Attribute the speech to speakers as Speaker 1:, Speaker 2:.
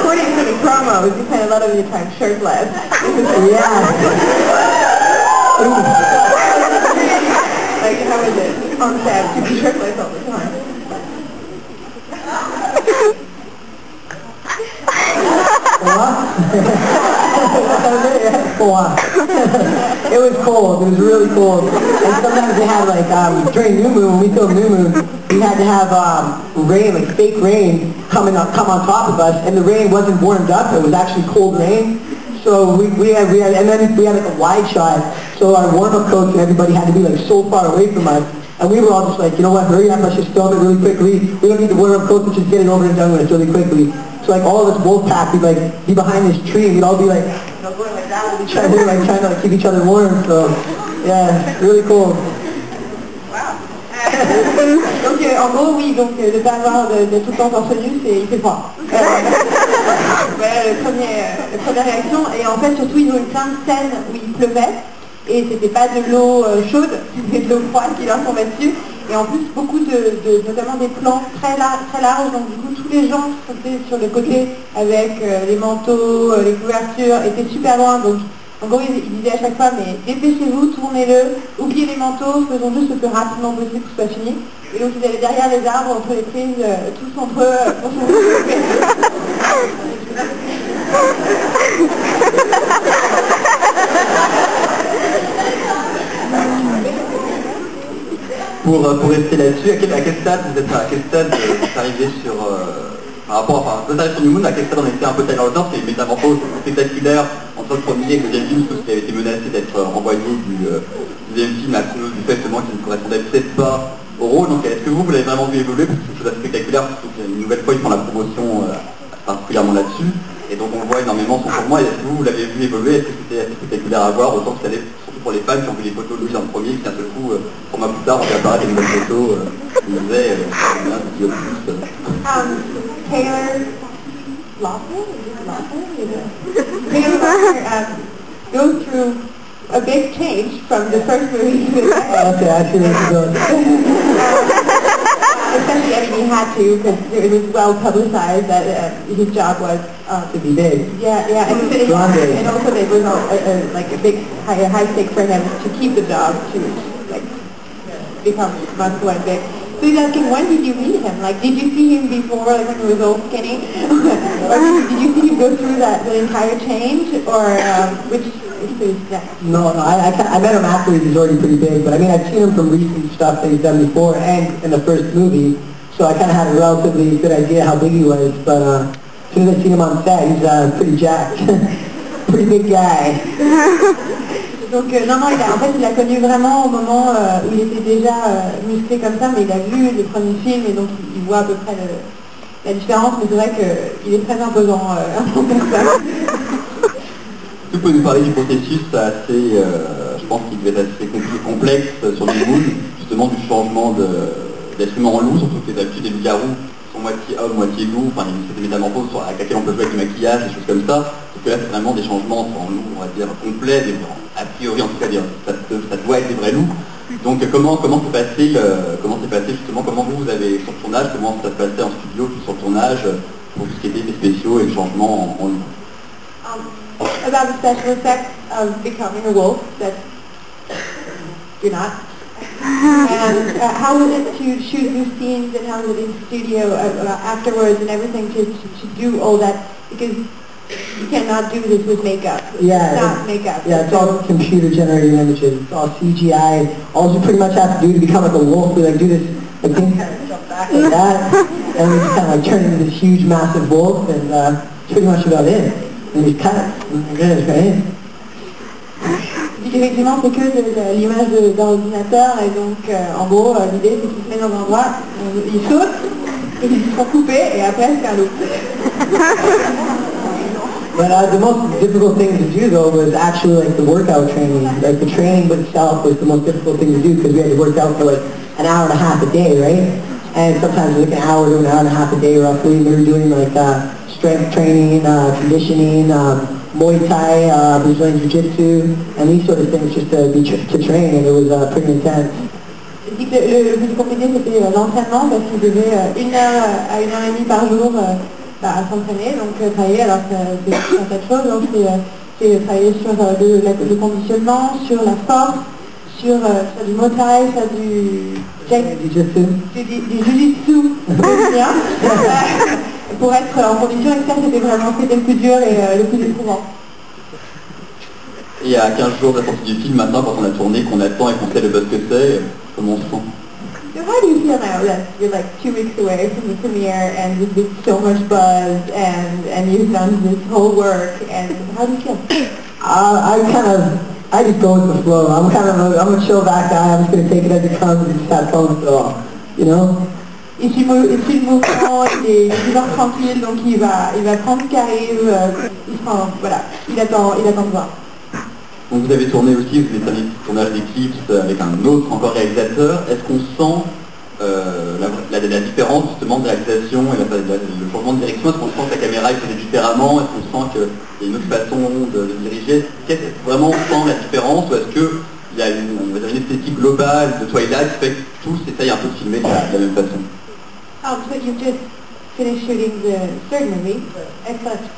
Speaker 1: according to the promos, you spend a lot of your time shirtless.
Speaker 2: Yeah.
Speaker 1: Like, how is it on set to be shirtless all the time?
Speaker 2: It was cold. It was really cold. And sometimes they had like during New Moon, when we filmed New Moon, we had to have rain, like fake rain, come on top of us, and the rain wasn't warmed up. It was actually cold rain. So we had like a wide shot. So our warm-up coach and everybody had to be like so far away from us. And we were all just like, you know what, hurry up, let's just film it really quickly. We don't need the warm-up coach, let's just get it over and done with really quickly. So like all of us wolf pack, we'd like be behind this tree, and we'd all be like, you know, going like that, we'd be trying to like keep each other warm. So yeah, really cool.
Speaker 1: Donc en gros oui, donc de pas avoir de tout le temps torse nu, il fait froid. Voilà la première réaction. Et en fait surtout ils ont eu plein de scènes où il pleuvait et c'était pas de l'eau chaude, c'était de l'eau froide qui leur tombait dessus. Et en plus beaucoup notamment des plans très larges, donc du coup tous les gens qui étaient sur le côté avec les manteaux, les couvertures étaient super loin. Donc en gros, il disait à chaque fois, mais dépêchez-vous, tournez-le, oubliez les manteaux, faisons juste le plus rapidement possible que ce soit fini. Et donc ils allaient derrière les arbres, entre les prises, tous entre eux, pour se
Speaker 3: Pour rester là-dessus, à quel stade vous êtes arrivé sur... par rapport, enfin, vous êtes arrivé sur New Moon, à quel stade on était un peu Tyler Lautner, c'est une métamorphose spectaculaire entre le premier et le deuxième film, parce qu'il avait été menacé d'être renvoyé du deuxième film à cause du fait seulement qu'il ne correspondait peut-être pas au rôle. Donc est-ce que vous l'avez vraiment vu évoluer, parce que c'est une chose assez spectaculaire, surtout qu'une nouvelle fois ils font la promotion particulièrement là-dessus, et donc on le voit énormément son changement, et est-ce que vous l'avez vu évoluer, est-ce que c'était assez spectaculaire à voir, autant que ça allait surtout pour les fans qui ont vu les photos de lui dans le premier, qui d'un seul coup, 3 mois plus tard, on vient apparaître des nouvelles photos, qui disaient,
Speaker 1: Taylor Lautner goes through a big change from the first movie to the second.
Speaker 2: Okay, I see where you're going.
Speaker 1: Especially, I mean, he had to, because it was well publicized that his job was
Speaker 2: to be big.
Speaker 1: Yeah, and also it was like a big high stake for him to keep the job, to like become muscular and big. So he's asking, when did you meet him? Like, did you see him before, like when he was all skinny? Or did you see him go through that entire change? Or which is next?
Speaker 2: No, I met him after he was already pretty big, but I mean, I've seen him from recent stuff that he's done before and in the first movie, so I kind of had a relatively good idea how big he was, but as soon as I seen him on set, he's pretty jacked. Pretty big guy.
Speaker 1: Donc non, en fait il a connu vraiment au moment où il était déjà musclé comme ça, mais il a vu le premier film et donc il voit à peu près la différence, mais c'est vrai qu'il est très imposant comme ça.
Speaker 3: Vous pouvez nous parler du processus assez, je pense qu'il devait être assez complexe sur New Moon, justement du changement d'être humain en loup, surtout que les habitudes des loups-garous sont moitié homme, moitié loup, enfin il y a des métamorphoses avec laquelle on peut jouer avec du maquillage, des choses comme ça, sauf que là c'est vraiment des changements en loup, on va dire, complets, a priori en tout cas, ça doit être des vrais loups. Donc comment s'est passé justement, comment vous avez sur le tournage, comment ça se passait en studio, puis sur le tournage, pour tout ce qui était des spéciaux et le changement en loup?
Speaker 1: About the special effects of becoming a wolf that you're not. And how was it to shoot these scenes, and how was it in the studio afterwards and everything to do all that, because you cannot do this with makeup.
Speaker 2: Yeah,
Speaker 1: it's not makeup.
Speaker 2: Yeah, it's all computer generated images. It's all CGI. All you pretty much have to do to become like a wolf, we like do this like jump back like that, and we just kind of like turn into this huge massive wolf, and that's pretty much about it. And we cut it. Right?
Speaker 1: Effectivement, c'est que de l'image d'ordinateur, et donc en gros l'idée c'est qu'ils se mettent dans un endroit, ils sautent, et ils se font couper, et après c'est un loup.
Speaker 2: But the most difficult thing to do though was actually like the workout training. Like the training itself was the most difficult thing to do, because we had to work out for like an hour and a half a day, right? And sometimes like an hour to an hour and a half a day roughly. We were doing like strength training, conditioning, Muay Thai, Brazilian Jiu-Jitsu, and these sort of things just to train, and it was pretty intense.
Speaker 1: Le plus compliqué c'était l'entraînement, parce qu'il devait 1 heure à 1 heure et demie par jour à s'entraîner, donc travailler, alors c'est un tas de choses, donc c'est travailler sur le conditionnement, sur la force, sur du montage, sur du jujitsu, bien, pour être en condition, et ça c'était le plus dur et le plus éprouvant.
Speaker 3: Et à 15 jours de la sortie du film, maintenant, quand on a tourné, qu'on attend et qu'on sait le buzz que c'est, comment on se sent?
Speaker 1: So how do you feel now that you're like 2 weeks away from the premiere and there's been so much buzz and you've done this whole work, and how do you feel?
Speaker 2: I just go with the flow. I'm a chill back guy. I'm just going to take it as it comes and just have fun. So, you know.
Speaker 1: Il suit le mouvement, il est toujours tranquille, donc il va prendre ce qui arrive, il attend de voir.
Speaker 3: Donc vous avez tourné aussi, vous avez terminé le tournage d'Eclipse avec un autre encore réalisateur. Est-ce qu'on sent la différence justement de réalisation et le changement de direction? Est-ce qu'on sent que la caméra est faisait différemment? Est-ce qu'on sent qu'il y a une autre façon de diriger? Est-ce que vraiment on sent la différence, ou est-ce qu'il y a une esthétique globale de Twilight qui fait que tous essayent un peu de filmer de la même façon?
Speaker 1: So you've just finished shooting the third movie, Eclipse.